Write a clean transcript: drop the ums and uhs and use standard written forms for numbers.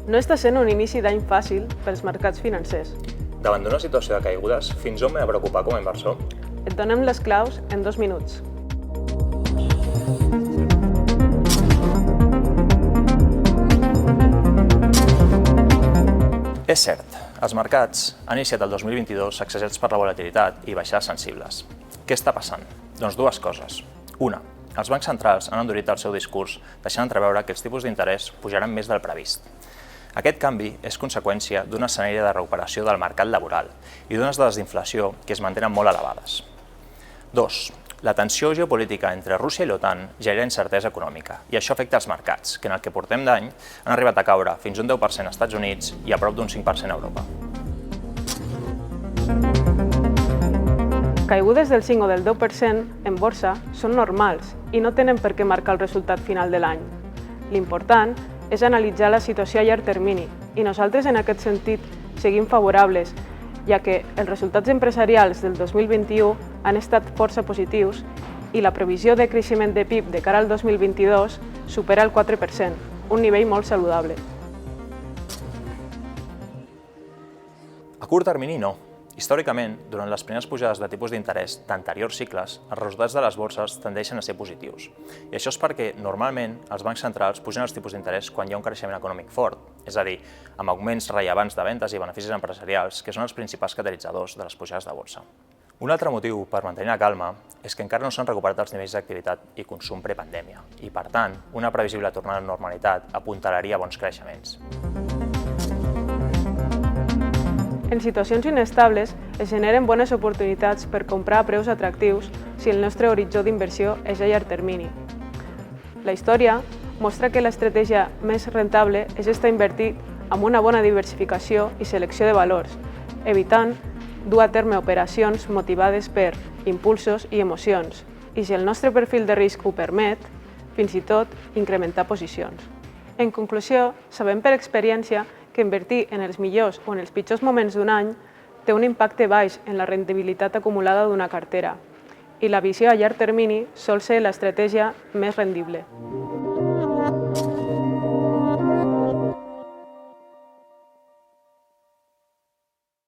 No està sent un inici d'any fàcil pels mercats financers. Davant d'una situació de caigudes, fins on m'he de preocupar com a inversor? Et donem les claus en 2 minuts. És cert, els mercats han iniciat el 2022 sacsejats per la volatilitat i baixades sensibles. Què està passant? Doncs dues coses. Una, els bancs centrals han endurit el seu discurs deixant entreveure que els tipus d'interès pujaran més del previst. Aquest canvi és conseqüència d'un escenari de recuperació del mercat laboral i d'unes dades d'inflació que es mantenen molt elevades. 2. La tensió geopolítica entre Rússia i l'OTAN genera incertesa econòmica i això afecta els mercats, que en el que portem d'any han arribat a caure fins a un 10% als Estats Units i a prop d'un 5% a Europa. Caigudes del 5 o del 10% en borsa són normals i no tenen per què marcar el resultat final de l'any. L'important és analitzar la situació a llarg termini i nosaltres en aquest sentit seguim favorables, ja que els resultats empresarials del 2021 han estat força positius i la previsió de creixement de PIB de cara al 2022 supera el 4%, un nivell molt saludable. A curt termini no. Històricament, durant les primeres pujades de tipus d'interès d'anteriors cicles, els resultats de les borses tendeixen a ser positius. I això és perquè, normalment, els bancs centrals pugen els tipus d'interès quan hi ha un creixement econòmic fort, és a dir, amb augments rellevants de vendes i beneficis empresarials, que són els principals catalitzadors de les pujades de borsa. Un altre motiu per mantenir la calma és que encara no s'han recuperat els nivells d'activitat i consum prepandèmia, i, per tant, una previsible tornada a la normalitat apuntalaria bons creixements. En situacions inestables es generen bones oportunitats per comprar a preus atractius si el nostre horitzó d'inversió és a llarg termini. La història mostra que l'estratègia més rentable és estar invertit amb una bona diversificació i selecció de valors, evitant dur a terme operacions motivades per impulsos i emocions, i si el nostre perfil de risc ho permet, fins i tot incrementar posicions. En conclusió, sabem per experiència que invertir en els millors o en els pitjors moments d'un any té un impacte baix en la rendibilitat acumulada d'una cartera i la visió a llarg termini sol ser l'estratègia més rendible.